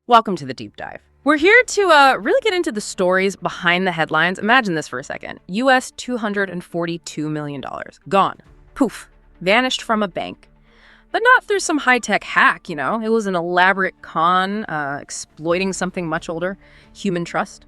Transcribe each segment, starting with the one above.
Welcome to the deep dive. We're here to really get into the stories behind the headlines. Imagine this for a second. US $242 million. Gone. Poof. Vanished from a bank. But not through some high-tech hack, you know. It was an elaborate con exploiting something much older, human trust.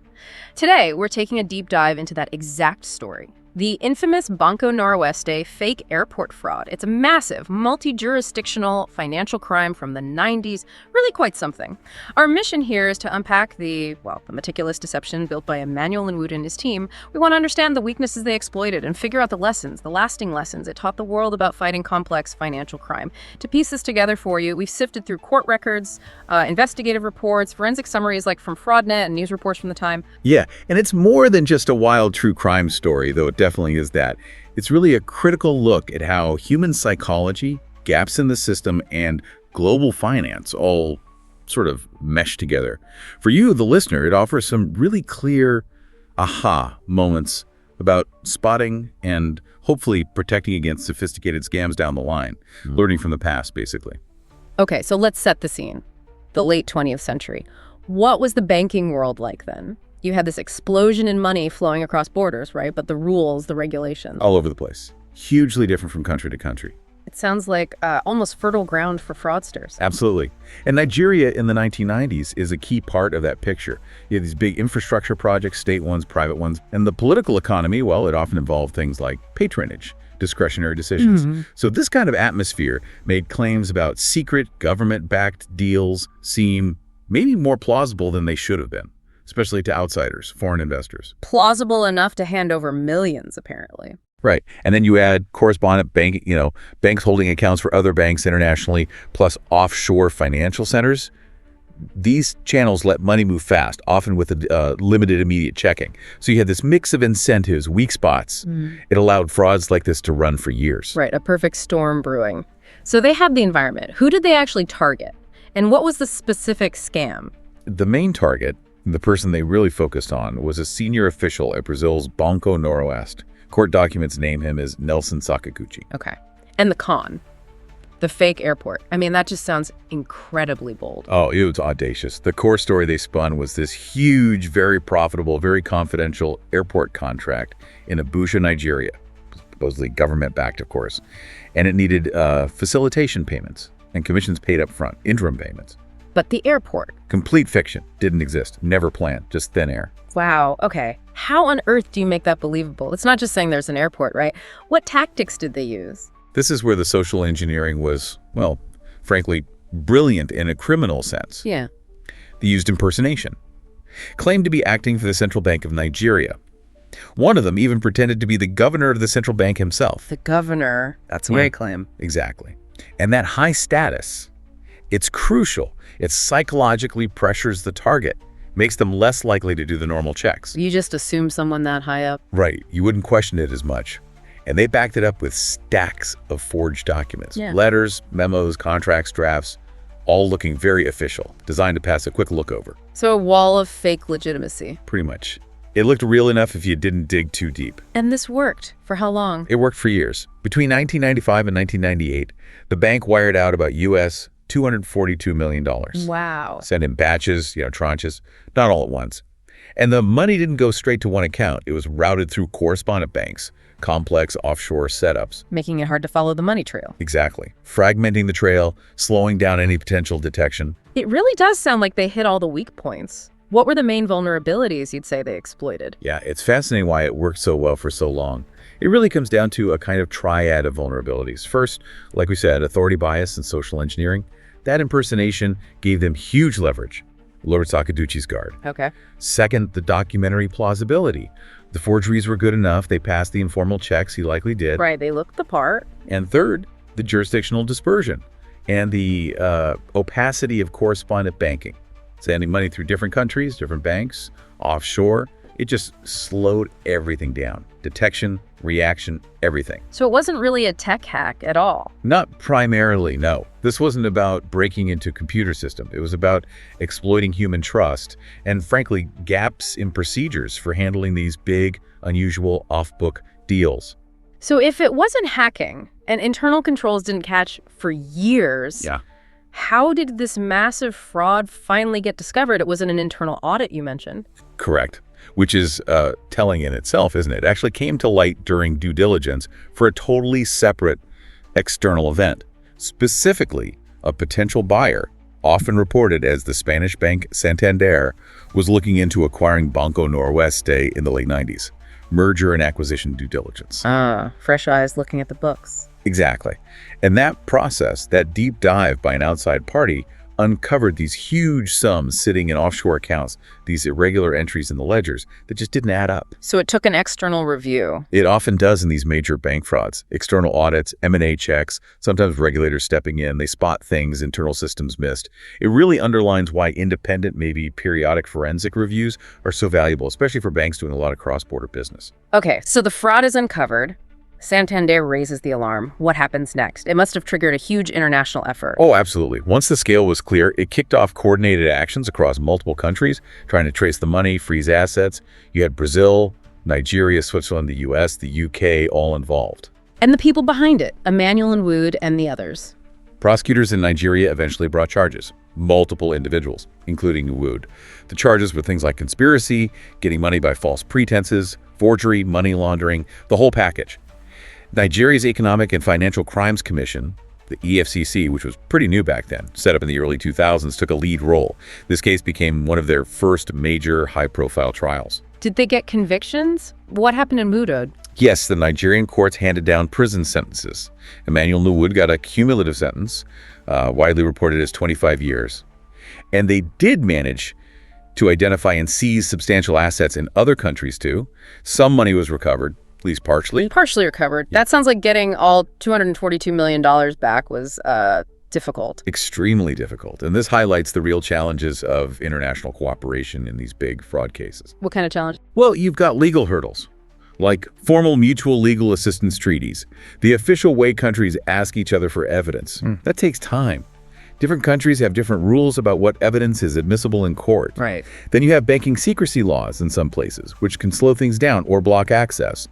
Today, we're taking a deep dive into that exact story. The infamous Banco Noroeste fake airport fraud. It's a massive, multi-jurisdictional financial crime from the 90s, really quite something. Our mission here is to unpack the meticulous deception built by Emmanuel Nwude and his team. We want to understand the weaknesses they exploited and figure out the lessons, the lasting lessons it taught the world about fighting complex financial crime. To piece this together for you, we've sifted through court records, investigative reports, forensic summaries like from FraudNet and news reports from the time. Yeah, and it's more than just a wild true crime story, though it definitely is that. It's really a critical look at how human psychology, gaps in the system, and global finance all sort of mesh together. For you, the listener, it offers some really clear aha moments about spotting and hopefully protecting against sophisticated scams down the line, learning from the past, basically. Okay, so let's set the scene. The late 20th century. What was the banking world like then? You had this explosion in money flowing across borders, right? But the rules, the regulations. All over the place. Hugely different from country to country. It sounds like almost fertile ground for fraudsters. Absolutely. And Nigeria in the 1990s is a key part of that picture. You have these big infrastructure projects, state ones, private ones. And the political economy, well, it often involved things like patronage, discretionary decisions. So this kind of atmosphere made claims about secret government-backed deals seem maybe more plausible than they should have been, especially to outsiders, foreign investors. Plausible enough to hand over millions, apparently. Right. And then you add correspondent bank, banks holding accounts for other banks internationally, plus offshore financial centers. These channels let money move fast, often with a limited immediate checking. So you had this mix of incentives, weak spots. It allowed frauds like this to run for years. Right, a perfect storm brewing. So they had the environment. Who did they actually target? And what was the specific scam? The main target, the person they really focused on, was a senior official at Brazil's Banco Noroeste. Court documents name him as Nelson Sakaguchi. Okay. And the con? The fake airport. I mean, that just sounds incredibly bold. Oh, it was audacious. The core story they spun was this huge, very profitable, very confidential airport contract in Abuja, Nigeria. Supposedly government-backed, of course. And it needed facilitation payments and commissions paid up front, interim payments. But the airport? Complete fiction. Didn't exist. Never planned. Just thin air. Wow. Okay. How on earth do you make that believable? It's not just saying there's an airport, right? What tactics did they use? This is where the social engineering was, well, frankly, brilliant in a criminal sense. Yeah. They used impersonation. Claimed to be acting for the Central Bank of Nigeria. One of them even pretended to be the governor of the central bank himself. The governor. That's a great claim. Exactly. And that high status, it's crucial. It psychologically pressures the target, makes them less likely to do the normal checks. You just assume someone that high up. Right. You wouldn't question it as much. And they backed it up with stacks of forged documents. Yeah. Letters, memos, contracts, drafts, all looking very official, designed to pass a quick look over. So a wall of fake legitimacy. Pretty much. It looked real enough if you didn't dig too deep. And this worked. For how long? It worked for years. Between 1995 and 1998, the bank wired out about US $242 million. Wow. Sent in batches, tranches, not all at once. And the money didn't go straight to one account. It was routed through correspondent banks, complex offshore setups. Making it hard to follow the money trail. Exactly. Fragmenting the trail, slowing down any potential detection. It really does sound like they hit all the weak points. What were the main vulnerabilities you'd say they exploited? Yeah, it's fascinating why it worked so well for so long. It really comes down to a kind of triad of vulnerabilities. First, like we said, authority bias and social engineering. That impersonation gave them huge leverage. Lowered Sakaguchi's guard. Okay. Second, the documentary plausibility. The forgeries were good enough. They passed the informal checks. He likely did. Right, they looked the part. And third, the jurisdictional dispersion and the opacity of correspondent banking. Sending money through different countries, different banks, offshore. It just slowed everything down. Detection, reaction, everything. So it wasn't really a tech hack at all? Not primarily, no. This wasn't about breaking into computer system. It was about exploiting human trust and, frankly, gaps in procedures for handling these big, unusual, off-book deals. So if it wasn't hacking and internal controls didn't catch for years, Yeah. How did this massive fraud finally get discovered? It wasn't an internal audit, you mentioned. Correct. Which is telling in itself, isn't it? It actually came to light during due diligence for a totally separate external event. Specifically, a potential buyer, often reported as the Spanish bank Santander, was looking into acquiring Banco Noroeste in the late 90s. Merger and acquisition due diligence. Fresh eyes looking at the books. Exactly. And that process, that deep dive by an outside party, uncovered these huge sums sitting in offshore accounts, these irregular entries in the ledgers that just didn't add up. So it took an external review. It often does in these major bank frauds. External audits, M&A checks, sometimes regulators stepping in, they spot things internal systems missed. It really underlines why independent, maybe periodic forensic reviews are so valuable, especially for banks doing a lot of cross-border business. Okay, so the fraud is uncovered. Santander raises the alarm. What happens next? It must have triggered a huge international effort. Oh, absolutely. Once the scale was clear, it kicked off coordinated actions across multiple countries, trying to trace the money, freeze assets. You had Brazil, Nigeria, Switzerland, the US, the UK, all involved. And the people behind it, Emmanuel Nwude and the others. Prosecutors in Nigeria eventually brought charges. Multiple individuals, including Nwude. The charges were things like conspiracy, getting money by false pretenses, forgery, money laundering, the whole package. Nigeria's Economic and Financial Crimes Commission, the EFCC, which was pretty new back then, set up in the early 2000s, took a lead role. This case became one of their first major high-profile trials. Did they get convictions? What happened in Nwude? Yes, the Nigerian courts handed down prison sentences. Emmanuel Nwude got a cumulative sentence, widely reported as 25 years. And they did manage to identify and seize substantial assets in other countries, too. Some money was recovered, at least partially. Partially recovered. Yeah. That sounds like getting all $242 million back was difficult. Extremely difficult. And this highlights the real challenges of international cooperation in these big fraud cases. What kind of challenge? Well, you've got legal hurdles, like formal mutual legal assistance treaties, the official way countries ask each other for evidence. That takes time. Different countries have different rules about what evidence is admissible in court. Right. Then you have banking secrecy laws in some places, which can slow things down or block access.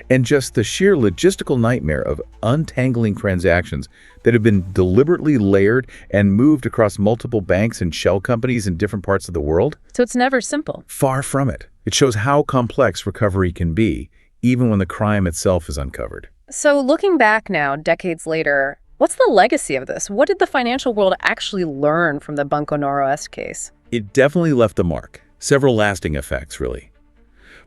And just the sheer logistical nightmare of untangling transactions that have been deliberately layered and moved across multiple banks and shell companies in different parts of the world. So it's never simple. Far from it. It shows how complex recovery can be, even when the crime itself is uncovered. So looking back now, decades later, what's the legacy of this? What did the financial world actually learn from the Banco Noroeste case? It definitely left a mark. Several lasting effects, really.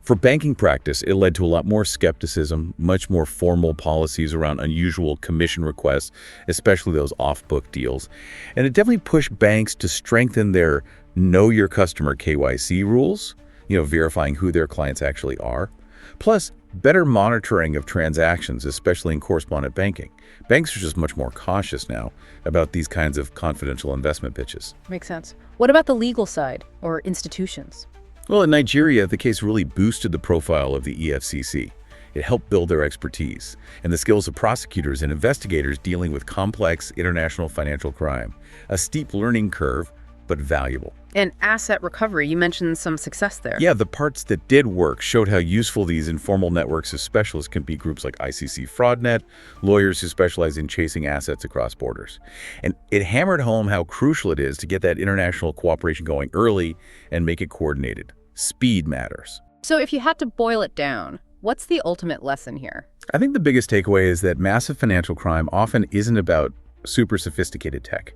For banking practice, it led to a lot more skepticism, much more formal policies around unusual commission requests, especially those off-book deals. And it definitely pushed banks to strengthen their know your customer KYC rules, verifying who their clients actually are. Plus, better monitoring of transactions, especially in correspondent banking. Banks are just much more cautious now about these kinds of confidential investment pitches. Makes sense. What about the legal side or institutions? Well, in Nigeria, the case really boosted the profile of the EFCC. It helped build their expertise and the skills of prosecutors and investigators dealing with complex international financial crime. A steep learning curve, but valuable. And asset recovery, you mentioned some success there. Yeah, the parts that did work showed how useful these informal networks of specialists can be. Groups like ICC FraudNet, lawyers who specialize in chasing assets across borders. And it hammered home how crucial it is to get that international cooperation going early and make it coordinated. Speed matters. So if you had to boil it down, what's the ultimate lesson here? I think the biggest takeaway is that massive financial crime often isn't about super sophisticated tech.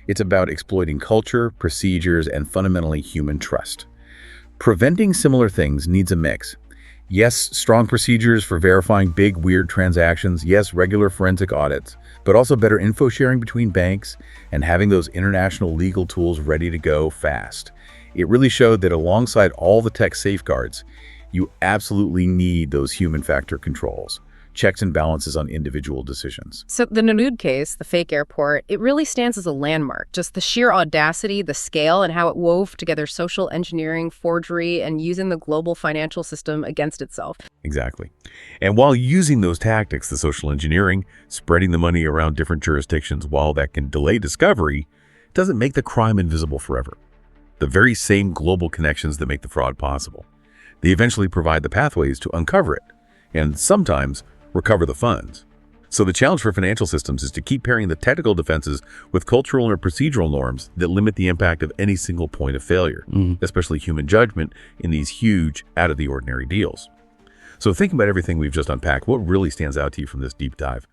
It's about exploiting culture, procedures, and fundamentally human trust. Preventing similar things needs a mix. Yes, strong procedures for verifying big, weird transactions. Yes, regular forensic audits, but also better info sharing between banks and having those international legal tools ready to go fast. It really showed that alongside all the tech safeguards, you absolutely need those human factor controls. Checks and balances on individual decisions. So the Nwude case, the fake airport, it really stands as a landmark. Just the sheer audacity, the scale, and how it wove together social engineering, forgery, and using the global financial system against itself. Exactly. And while using those tactics, the social engineering, spreading the money around different jurisdictions, while that can delay discovery, doesn't make the crime invisible forever. The very same global connections that make the fraud possible. They eventually provide the pathways to uncover it, and sometimes recover the funds. So the challenge for financial systems is to keep pairing the technical defenses with cultural or procedural norms that limit the impact of any single point of failure, especially human judgment in these huge, out-of-the-ordinary deals. So thinking about everything we've just unpacked, what really stands out to you from this deep dive?